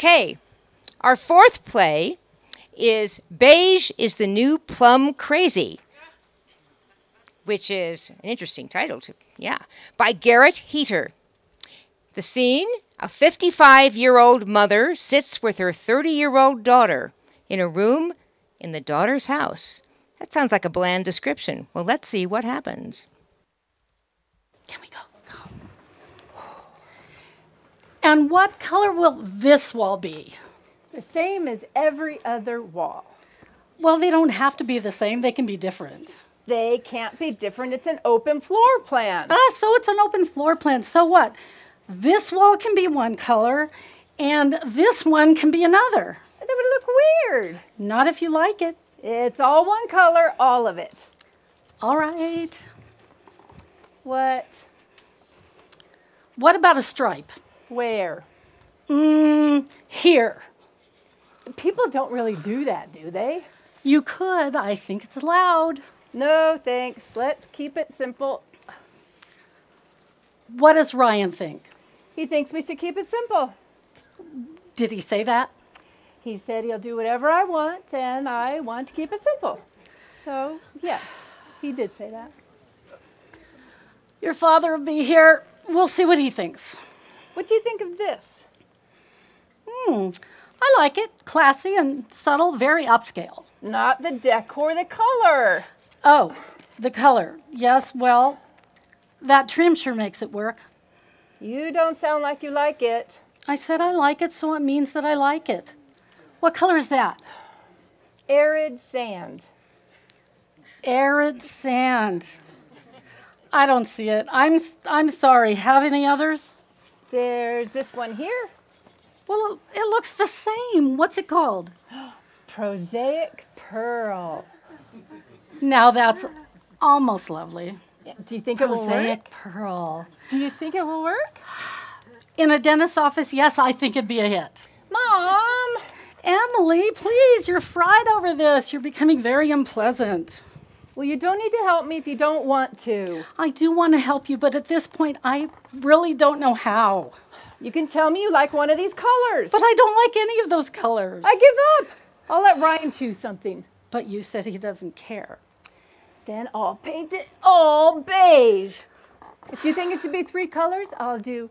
Okay, our fourth play is Beige is the New Plum Crazy, which is an interesting title, by Garrett Heater. The scene, a 55-year-old mother sits with her 30-year-old daughter in a room in the daughter's house. That sounds like a bland description. Well, let's see what happens. Can we go? And what color will this wall be? The same as every other wall. Well, they don't have to be the same. They can be different. They can't be different. It's an open floor plan. So it's an open floor plan. So what? This wall can be one color, and this one can be another. That would look weird. Not if you like it. It's all one color, all of it. All right. What? What about a stripe? Where? Here. People don't really do that, do they? You could. I think it's allowed. No, thanks. Let's keep it simple. What does Ryan think? He thinks we should keep it simple. Did he say that? He said he'll do whatever I want, and I want to keep it simple. So, yeah, he did say that. Your father will be here. We'll see what he thinks. What do you think of this? I like it. Classy and subtle, very upscale. Not the decor, the color. Oh, the color. Yes, well, that trim sure makes it work. You don't sound like you like it. I said I like it, so it means that I like it. What color is that? Arid sand. Arid sand. I don't see it. I'm sorry. Have any others? There's this one here. Well, it looks the same. What's it called? Prosaic pearl. Now that's almost lovely. Do you think it will work? Prosaic pearl. Do you think it will work? In a dentist's office, yes, I think it'd be a hit. Mom! Emily, please, you're fried over this. You're becoming very unpleasant. Well, you don't need to help me if you don't want to. I do want to help you, but at this point, I really don't know how. You can tell me you like one of these colors. But I don't like any of those colors. I give up. I'll let Ryan choose something. But you said he doesn't care. Then I'll paint it all beige. If you think it should be 3 colors, I'll do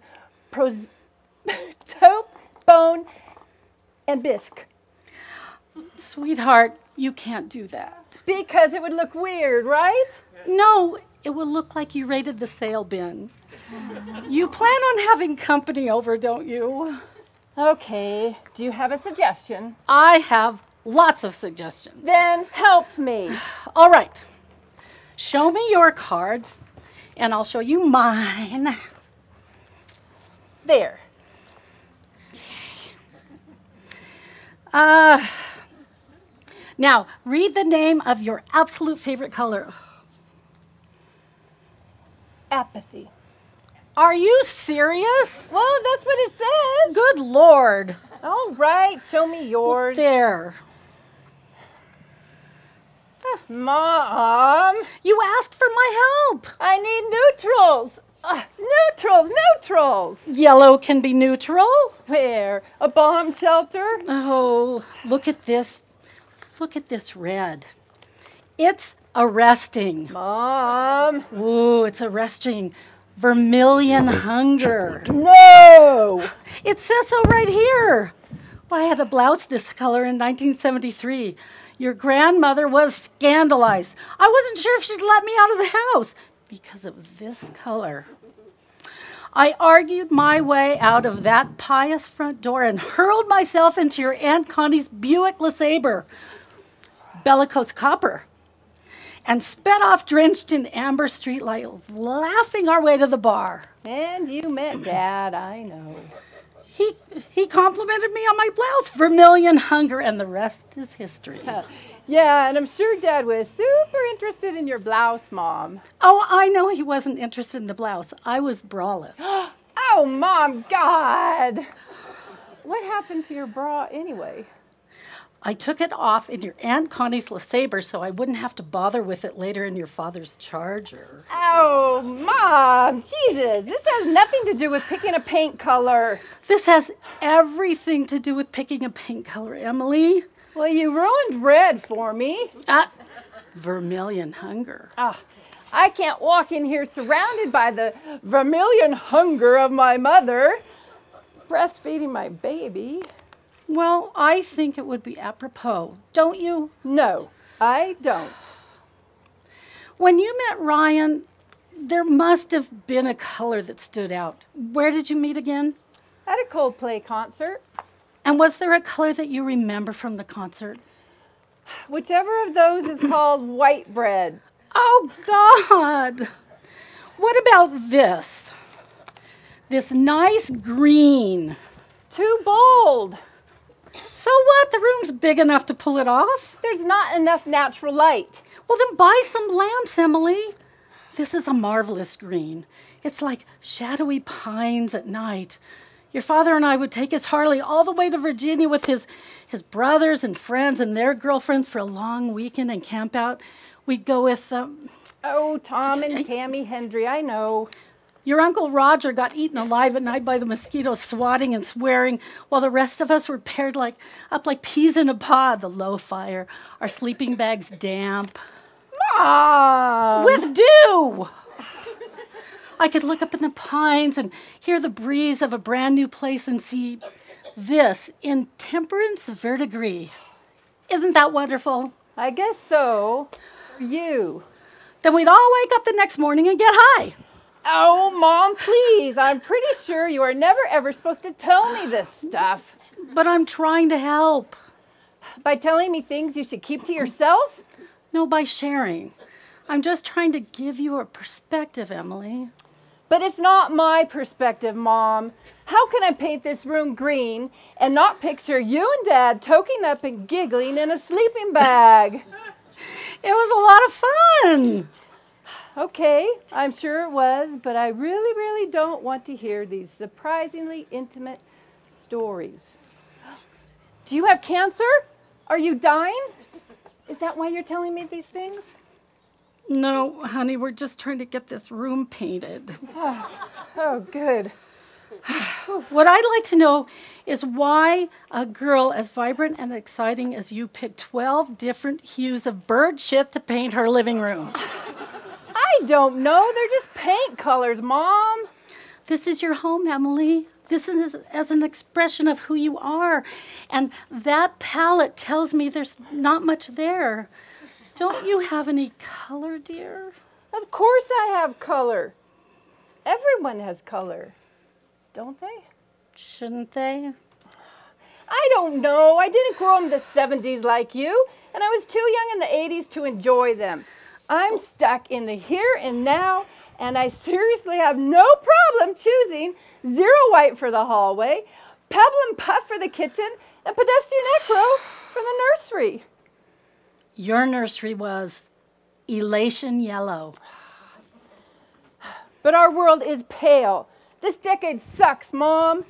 taupe, bone, and bisque. Sweetheart, you can't do that. Because it would look weird, right? No, it will look like you raided the sale bin. You plan on having company over, don't you? Okay. Do you have a suggestion? I have lots of suggestions. Then help me. All right. Show me your cards, and I'll show you mine. There. Now, read the name of your absolute favorite color. Apathy. Are you serious? Well, that's what it says. Good Lord. All right, show me yours. There. Mom. You asked for my help. I need neutrals. Neutrals. Yellow can be neutral. Where? A bomb shelter? Oh, look at this. Look at this red. It's arresting. Mom. Ooh, it's arresting. Vermilion hunger. No. It says so right here. Well, I had a blouse this color in 1973. Your grandmother was scandalized. I wasn't sure if she'd let me out of the house because of this color. I argued my way out of that pious front door and hurled myself into your Aunt Connie's Buick LeSabre, bellicose copper, and sped off drenched in amber streetlight, laughing our way to the bar. And you met Dad, I know. He complimented me on my blouse, vermilion hunger, and the rest is history. Yeah, and I'm sure Dad was super interested in your blouse, Mom. Oh, I know he wasn't interested in the blouse. I was braless. Oh, Mom, God! What happened to your bra anyway? I took it off in your Aunt Connie's LeSabre so I wouldn't have to bother with it later in your father's Charger. Oh, Mom, Jesus, this has nothing to do with picking a paint color. This has everything to do with picking a paint color, Emily. Well, you ruined red for me. Vermilion hunger. I can't walk in here surrounded by the vermilion hunger of my mother, breastfeeding my baby. Well, I think it would be apropos, don't you? No, I don't. When you met Ryan, there must have been a color that stood out. Where did you meet again? At a Coldplay concert. And was there a color that you remember from the concert? Whichever of those is called white bread. Oh, God. What about this? This nice green. Too bold. So what? The room's big enough to pull it off? There's not enough natural light. Well, then buy some lamps, Emily. This is a marvelous green. It's like shadowy pines at night. Your father and I would take his Harley all the way to Virginia with his brothers and friends and their girlfriends for a long weekend and camp out. We'd go with... Oh, Tom and Tammy Hendry, I know. Your Uncle Roger got eaten alive at night by the mosquitoes, swatting and swearing, while the rest of us were paired up like peas in a pod, the low fire, our sleeping bags damp. Mom! With dew! I could look up in the pines and hear the breeze of a brand new place and see this in temperance verdigris. Isn't that wonderful? I guess so. You. Then we'd all wake up the next morning and get high. Oh, Mom, please. I'm pretty sure you are never, ever supposed to tell me this stuff. But I'm trying to help. By telling me things you should keep to yourself? No, by sharing. I'm just trying to give you a perspective, Emily. But it's not my perspective, Mom. How can I paint this room green and not picture you and Dad toking up and giggling in a sleeping bag? It was a lot of fun. Okay, I'm sure it was, but I really, really don't want to hear these surprisingly intimate stories. Do you have cancer? Are you dying? Is that why you're telling me these things? No, honey, we're just trying to get this room painted. Oh, good. What I'd like to know is why a girl as vibrant and exciting as you picked 12 different hues of bird shit to paint her living room. I don't know. They're just paint colors, Mom. This is your home, Emily. This is as an expression of who you are. And that palette tells me there's not much there. Don't you have any color, dear? Of course I have color. Everyone has color, don't they? Shouldn't they? I don't know. I didn't grow up in the 70s like you, and I was too young in the 80s to enjoy them. I'm stuck in the here and now, and I seriously have no problem choosing zero white for the hallway, pebble and puff for the kitchen, and pedestrian necro for the nursery. Your nursery was elation yellow. But our world is pale. This decade sucks, Mom.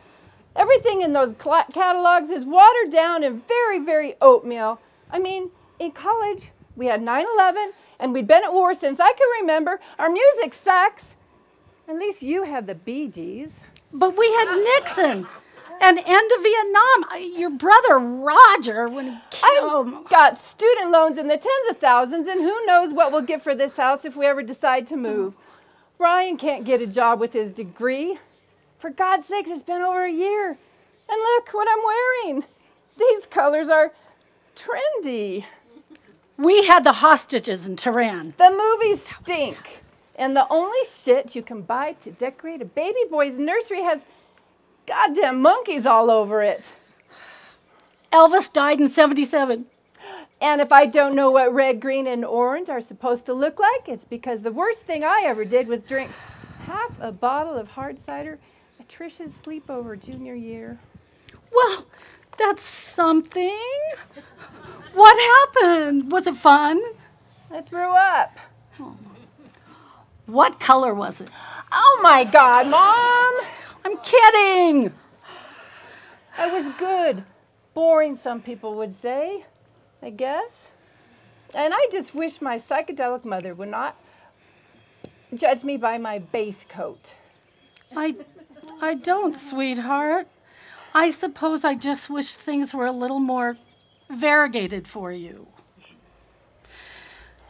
Everything in those catalogs is watered down and very, very oatmeal. I mean, in college, we had 9/11, and we'd been at war since I can remember. Our music sucks. At least you had the Beige. But we had Nixon and end of Vietnam. Your brother Roger, when he killed... I've got student loans in the tens of thousands, and who knows what we'll get for this house if we ever decide to move. Ryan can't get a job with his degree. For God's sakes, it's been over a year. And look what I'm wearing. These colors are trendy. We had the hostages in Tehran. The movies stink. And the only shit you can buy to decorate a baby boy's nursery has goddamn monkeys all over it. Elvis died in 1977. And if I don't know what red, green, and orange are supposed to look like, it's because the worst thing I ever did was drink half a bottle of hard cider at Trisha's sleepover junior year. Well, that's something. What happened? Was it fun? I threw up. What color was it? Oh my God, Mom! I'm kidding. I was good. Boring, some people would say, I guess. And I just wish my psychedelic mother would not judge me by my beige coat. I don't, sweetheart. I suppose I just wish things were a little more variegated for you.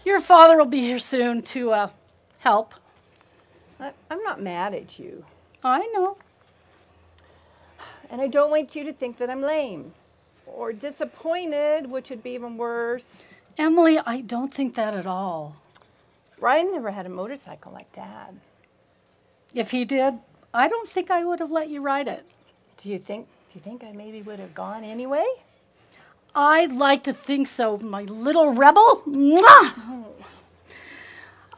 Your father will be here soon to help. I'm not mad at you. I know. And I don't want you to think that I'm lame or disappointed, which would be even worse. Emily, I don't think that at all. Ryan never had a motorcycle like Dad. If he did, I don't think I would have let you ride it. Do you think I maybe would have gone anyway? I'd like to think so, my little rebel. Mwah!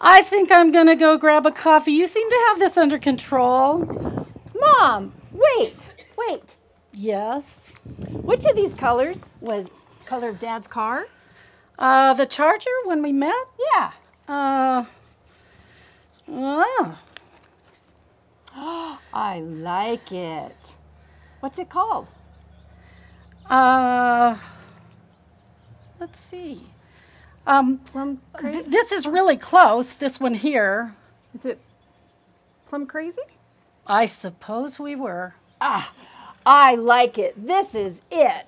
I think I'm going to go grab a coffee. You seem to have this under control. Mom, wait. Yes. Which of these colors was color of Dad's car? The Charger when we met? Yeah. I like it. What's it called? Let's see. Plum Crazy? This is really close, this one here. Is it Plum Crazy? I suppose we were. I like it. This is it.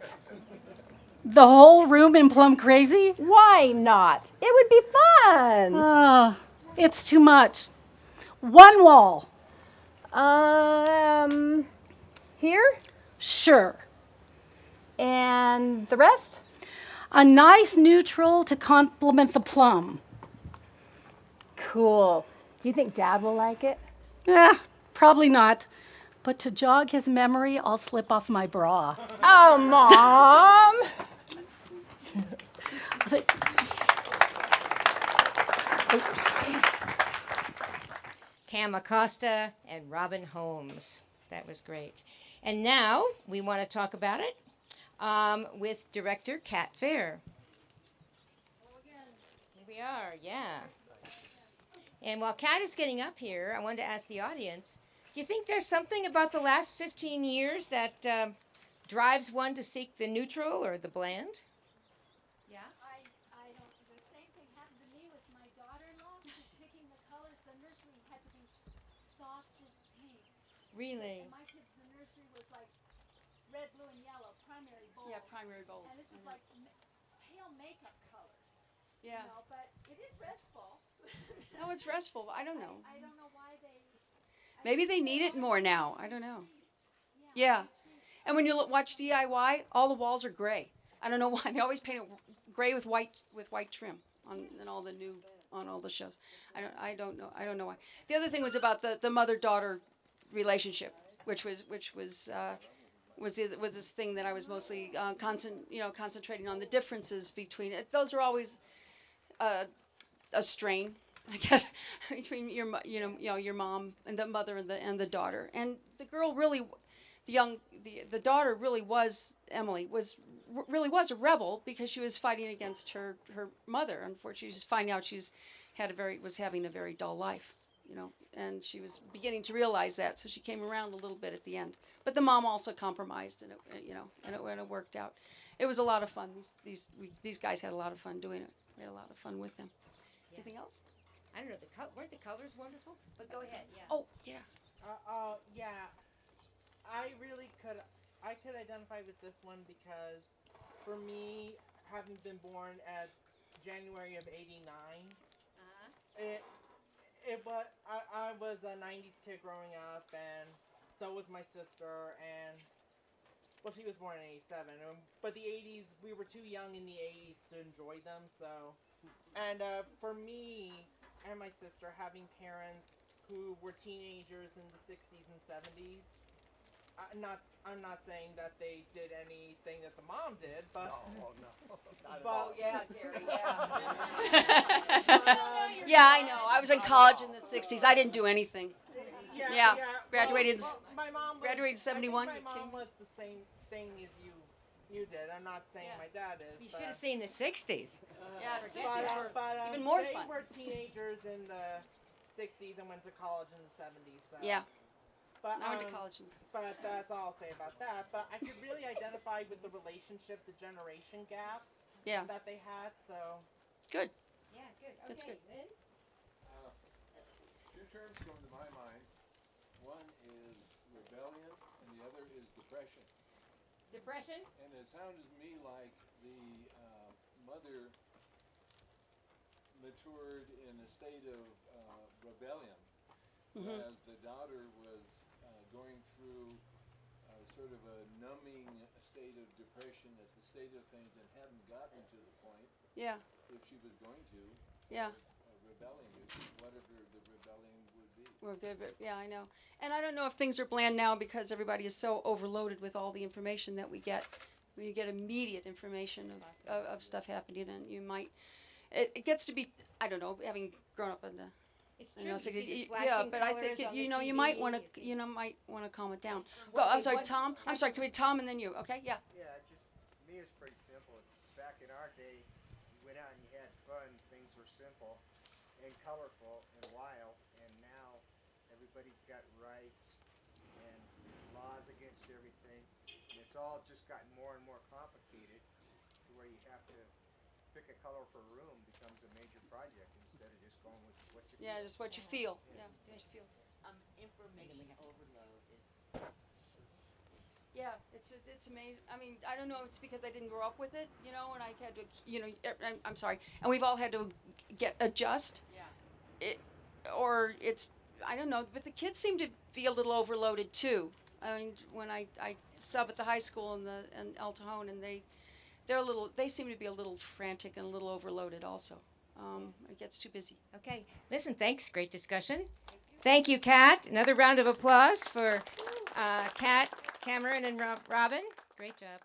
The whole room in Plum Crazy? Why not? It would be fun. It's too much. One wall. Here? Sure. And the rest? A nice neutral to complement the plum. Cool. Do you think Dad will like it? Probably not. But to jog his memory, I'll slip off my bra. Oh, Mom! Cam Acosta and Robin Holmes. That was great. And now we want to talk about it with director Kat Fair. Here we are, yeah. And while Kat is getting up here, I wanted to ask the audience, do you think there's something about the last 15 years that drives one to seek the neutral or the bland? Yeah? I don't. The same thing happened to me with my daughter-in-law. She's picking the colors. The nursery had to be soft as pink. Really? And my kids, the nursery was like red, blue, and yellow, primary bold. Yeah, primary bolds. And this is like pale makeup colors. Yeah. You know, but it is restful. No, it's restful. I don't know. I don't know why they. Maybe they need it more now. I don't know. Yeah. And when you watch DIY, all the walls are gray. I don't know why. They always paint it gray with white trim on all the shows. I don't know why. The other thing was about the mother-daughter relationship, which was this thing that I was mostly concentrating on the differences between it. Those are always a strain, I guess, between your mom and the mother and the daughter. And the girl really, the daughter really was, Emily really was a rebel because she was fighting against her mother. Unfortunately, she was finding out was having a very dull life, and she was beginning to realize that. So she came around a little bit at the end. But the mom also compromised, and it worked out. It was a lot of fun. These guys had a lot of fun doing it. We had a lot of fun with them. Yeah. Anything else? I don't know. Weren't the colors wonderful? But go ahead. Yeah. Oh yeah. Yeah. I could identify with this one because, for me, having been born at January of '89, I was a '90s kid growing up, and so was my sister, and well, she was born in '87, but the '80s, we were too young in the '80s to enjoy them. So, and for me and my sister, having parents who were teenagers in the '60s and '70s. I'm not saying that they did anything that the mom did, but Oh yeah, Gary. Yeah. Yeah, I know. I was in college in the '60s. I didn't do anything. Yeah. Graduated. My mom graduated '71. My mom was the same thing as you did. I'm not saying my dad is. You should have seen the 60s. Yeah, the '60s were even more fun. They were teenagers in the '60s and went to college in the '70s. So. Yeah. But, I went to college. but that's all I'll say about that. But I could really identify with the relationship, the generation gap Yeah. that they had. So Good. Yeah, good. That's good. Lynn? Two terms come to my mind. One is rebellion, and the other is depression. Depression? And it sounded to me like the mother matured in a state of rebellion, whereas the daughter was going through sort of a numbing state of depression at the state of things and hadn't gotten to the point, Yeah. if she was going to, Yeah. rebelling, whatever the rebellion would be. Yeah, I know. And I don't know if things are bland now because everybody is so overloaded with all the information that we get. When you get immediate information of stuff happening, and you might, it gets to be, I don't know, having grown up in the, It's you know, true. You see the yeah, flashing but I think colors on you the know you TV, might want you to see- might want to calm it down. Go. What- I'm sorry, what- Tom. I'm sorry. Can we Tom and then you? Okay. Yeah. Yeah, just me it's pretty simple. It's back in our day, you went out and you had fun. Things were simple and colorful and wild. And now everybody's got rights and laws against everything. And it's all just gotten more and more complicated to where you have to pick a color for a room becomes a major project instead of just going with what you Yeah, feel. just what you feel. Yeah, what you feel. Information overload is Yeah, it's amazing. I mean, I don't know if it's because I didn't grow up with it, you know, and I've had to, you know, I'm sorry, and we've all had to adjust. yeah. Or it's, I don't know, but the kids seem to be a little overloaded too. I mean, when I sub at the high school in El Cajon, and they seem to be a little frantic and a little overloaded also. It gets too busy. Okay. Listen, thanks. Great discussion. Thank you, Kat. Another round of applause for Kat, Cameron, and Robin. Great job.